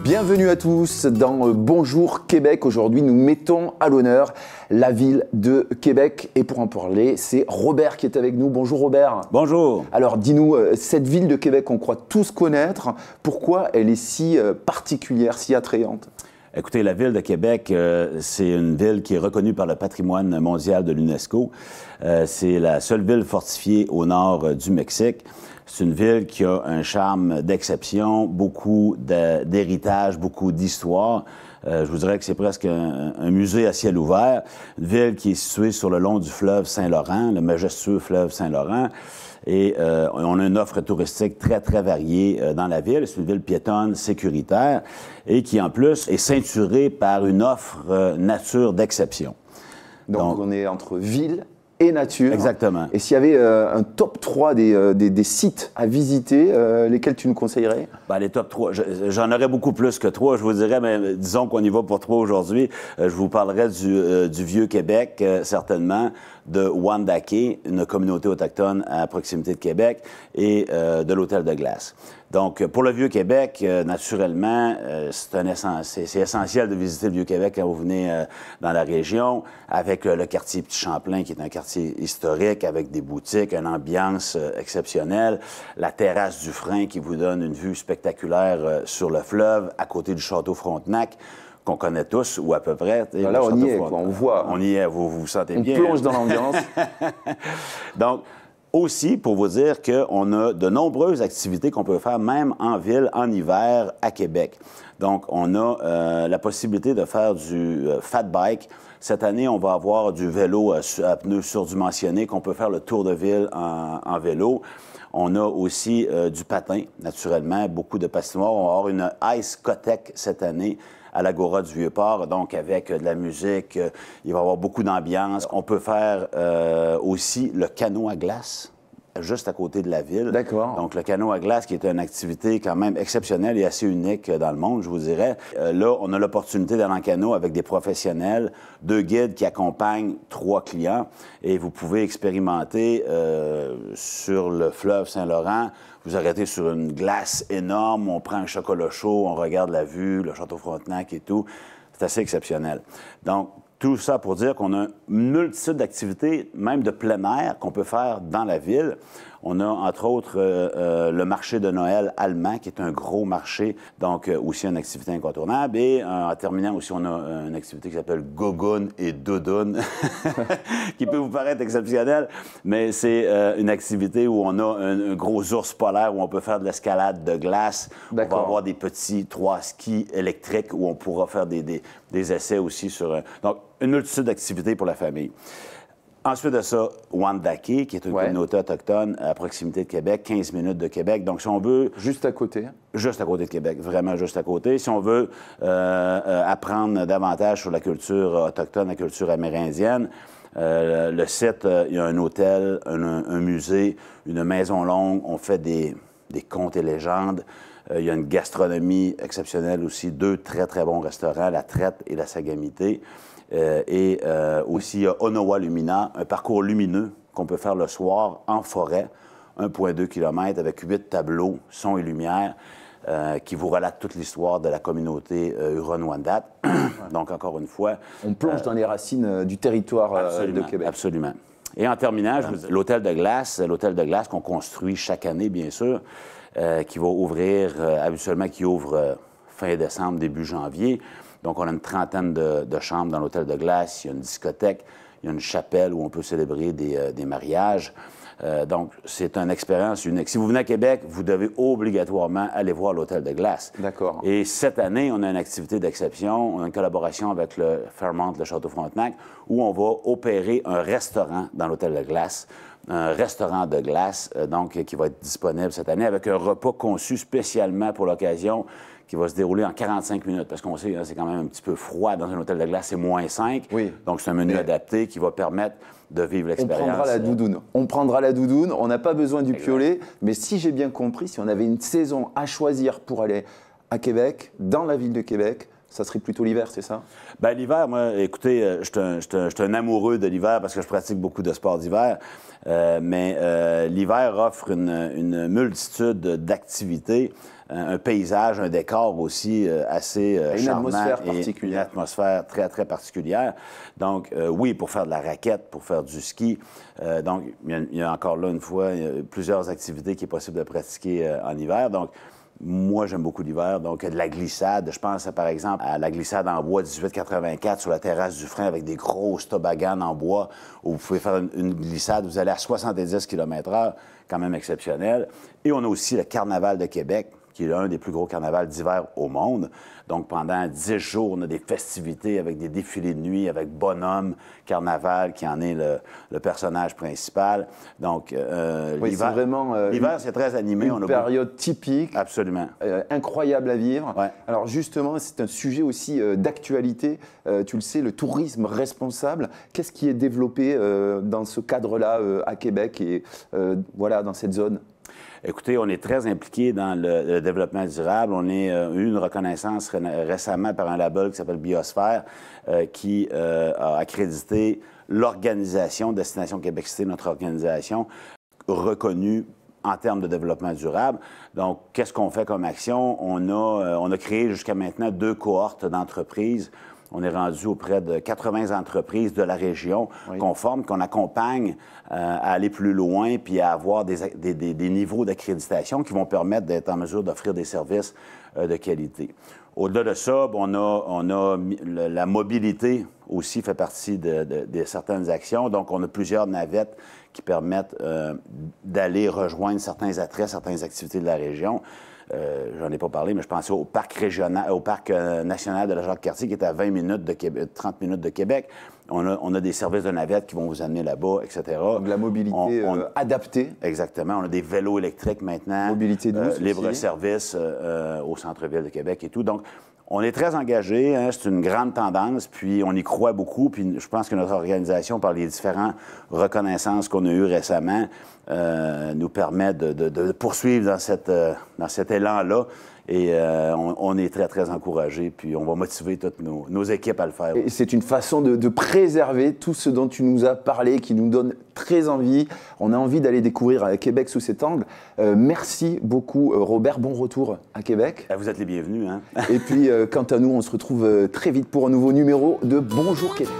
Bienvenue à tous dans Bonjour Québec. Aujourd'hui, nous mettons à l'honneur la ville de Québec. Et pour en parler, c'est Robert qui est avec nous. Bonjour Robert. Bonjour. Alors dis-nous, cette ville de Québec qu'on croit tous connaître, pourquoi elle est si particulière, si attrayante? Écoutez, la ville de Québec, c'est une ville qui est reconnue par le patrimoine mondial de l'UNESCO. C'est la seule ville fortifiée au nord du Mexique. C'est une ville qui a un charme d'exception, beaucoup d'héritage, beaucoup d'histoire. Je vous dirais que c'est presque un musée à ciel ouvert. Une ville qui est située sur le long du fleuve Saint-Laurent, le majestueux fleuve Saint-Laurent. Et on a une offre touristique très, très variée dans la ville. C'est une ville piétonne, sécuritaire et qui, en plus, est ceinturée par une offre nature d'exception. Donc, on est entre ville et nature. Exactement. Et s'il y avait un top 3 des sites à visiter, lesquels tu nous conseillerais? Ben, les top 3, j'en aurais beaucoup plus que 3, je vous dirais, mais disons qu'on y va pour 3 aujourd'hui. Je vous parlerai du Vieux-Québec, certainement, de Wendake, une communauté autochtone à proximité de Québec, et de l'Hôtel de Glace. Donc, pour le Vieux-Québec, naturellement, c'est essentiel de visiter le Vieux-Québec quand vous venez dans la région, avec le quartier Petit-Champlain, qui est un quartier historique, avec des boutiques, une ambiance exceptionnelle, la terrasse du Frein qui vous donne une vue spectaculaire sur le fleuve, à côté du Château Frontenac, qu'on connaît tous, ou à peu près. Là, on y est, quoi, on voit. On y est, vous vous sentez bien. On plonge dans l'ambiance. Donc, aussi, pour vous dire qu'on a de nombreuses activités qu'on peut faire, même en ville, en hiver, à Québec. Donc, on a la possibilité de faire du fat bike. Cette année, on va avoir du vélo à pneus surdimensionnés, qu'on peut faire le tour de ville en vélo. On a aussi du patin, naturellement, beaucoup de patinoires. On va avoir une Ice Cotec cette année à l'Agora du Vieux-Port, donc avec de la musique, il va y avoir beaucoup d'ambiance. On peut faire aussi le canot à glace, juste à côté de la ville. D'accord. Donc, le canot à glace, qui est une activité quand même exceptionnelle et assez unique dans le monde, je vous dirais. Là, on a l'opportunité d'aller en canot avec des professionnels, 2 guides qui accompagnent 3 clients, et vous pouvez expérimenter sur le fleuve Saint-Laurent. Vous arrêtez sur une glace énorme, on prend un chocolat chaud, on regarde la vue, le Château Frontenac et tout. C'est assez exceptionnel. Donc, tout ça pour dire qu'on a une multitude d'activités, même de plein air, qu'on peut faire dans la ville. On a, entre autres, le marché de Noël allemand, qui est un gros marché, donc aussi une activité incontournable. Et en terminant aussi, on a une activité qui s'appelle Gogoun et Doudoun, qui peut vous paraître exceptionnelle, mais c'est une activité où on a un gros ours polaire, où on peut faire de l'escalade de glace. On va avoir des petits 3 skis électriques, où on pourra faire des essais aussi sur... Donc, une multitude d'activités pour la famille. Ensuite de ça, Wendake, qui est une communauté autochtone à proximité de Québec, 15 minutes de Québec. Donc, si on veut... Juste à côté. Juste à côté de Québec, vraiment juste à côté. Si on veut apprendre davantage sur la culture autochtone, la culture amérindienne, le site, il y a un hôtel, un musée, une maison longue. On fait des contes et légendes. Il y a une gastronomie exceptionnelle aussi, 2 très, très bons restaurants, la Traite et la Sagamité. Aussi, il y a Onowa Lumina, un parcours lumineux qu'on peut faire le soir en forêt, 1,2 km avec 8 tableaux, son et lumière, qui vous relatent toute l'histoire de la communauté Huron-Wendat. Donc, encore une fois... On plonge dans les racines du territoire de Québec. Absolument. Et en terminant, l'hôtel de glace qu'on construit chaque année, bien sûr, qui va ouvrir, habituellement, qui ouvre fin décembre, début janvier. Donc, on a une trentaine de chambres dans l'hôtel de glace. Il y a une discothèque, il y a une chapelle où on peut célébrer des mariages. Donc, c'est une expérience unique. Si vous venez à Québec, vous devez obligatoirement aller voir l'hôtel de glace. D'accord. Et cette année, on a une activité d'exception. On a une collaboration avec le Fairmont, le Château Frontenac, où on va opérer un restaurant dans l'hôtel de glace. Un restaurant de glace, donc, qui va être disponible cette année, avec un repas conçu spécialement pour l'occasion, qui va se dérouler en 45 minutes, parce qu'on sait que c'est quand même un petit peu froid dans un hôtel de glace, c'est -5. Oui. Donc, c'est un menu adapté qui va permettre de vivre l'expérience. On prendra la doudoune. On prendra la doudoune, on n'a pas besoin du piolet, mais si j'ai bien compris, si on avait une saison à choisir pour aller à Québec, dans la ville de Québec, ça serait plutôt l'hiver, c'est ça? Bien, l'hiver, moi, écoutez, je suis un amoureux de l'hiver parce que je pratique beaucoup de sports d'hiver. Mais l'hiver offre une multitude d'activités, un paysage, un décor aussi assez charmant. Une atmosphère particulière. Une atmosphère très, très particulière. Donc, oui, pour faire de la raquette, pour faire du ski. Donc, il y a encore là, une fois, plusieurs activités qui est possible de pratiquer en hiver. Donc, moi, j'aime beaucoup l'hiver, donc de la glissade. Je pense, par exemple, à la glissade en bois 1884 sur la terrasse du Frein avec des grosses toboggans en bois où vous pouvez faire une glissade, vous allez à 70 km/h, quand même exceptionnel. Et on a aussi le Carnaval de Québec, qui est l'un des plus gros carnavals d'hiver au monde. Donc, pendant 10 jours, on a des festivités avec des défilés de nuit, avec Bonhomme Carnaval, qui en est le personnage principal. Donc, oui, l'hiver, c'est très animé. Une période typique. Absolument. Incroyable à vivre. Ouais. Alors, justement, c'est un sujet aussi d'actualité. Tu le sais, le tourisme responsable. Qu'est-ce qui est développé dans ce cadre-là à Québec et voilà, dans cette zone? Écoutez, on est très impliqué dans le développement durable. On a eu une reconnaissance récemment par un label qui s'appelle Biosphère qui a accrédité l'organisation Destination Québec Cité, notre organisation, reconnue en termes de développement durable. Donc, qu'est-ce qu'on fait comme action? On a créé jusqu'à maintenant 2 cohortes d'entreprises. On est rendu auprès de 80 entreprises de la région qu'on forme, qu'on accompagne à aller plus loin puis à avoir des niveaux d'accréditation qui vont permettre d'être en mesure d'offrir des services de qualité. Au-delà de ça, on a la mobilité aussi fait partie de certaines actions. Donc, on a plusieurs navettes qui permettent d'aller rejoindre certains attraits, certaines activités de la région. J'en ai pas parlé, mais je pensais au parc régional, au parc national de la Jacques-Cartier qui est à 20 minutes de Québec, 30 minutes de Québec. On a des services de navettes qui vont vous amener là-bas, etc. Donc la mobilité adaptée. Exactement. On a des vélos électriques maintenant. Mobilité douce libre-service au centre-ville de Québec et tout. Donc, on est très engagés, hein, c'est une grande tendance, puis on y croit beaucoup, puis je pense que notre organisation, par les différentes reconnaissances qu'on a eues récemment, nous permet de poursuivre dans cet élan-là. Et on est très, très encouragés, puis on va motiver toutes nos équipes à le faire. Et c'est une façon de préserver tout ce dont tu nous as parlé, qui nous donne très envie. On a envie d'aller découvrir Québec sous cet angle. Merci beaucoup, Robert. Bon retour à Québec. Vous êtes les bienvenus. Hein? Et puis, quant à nous, on se retrouve très vite pour un nouveau numéro de Bonjour Québec.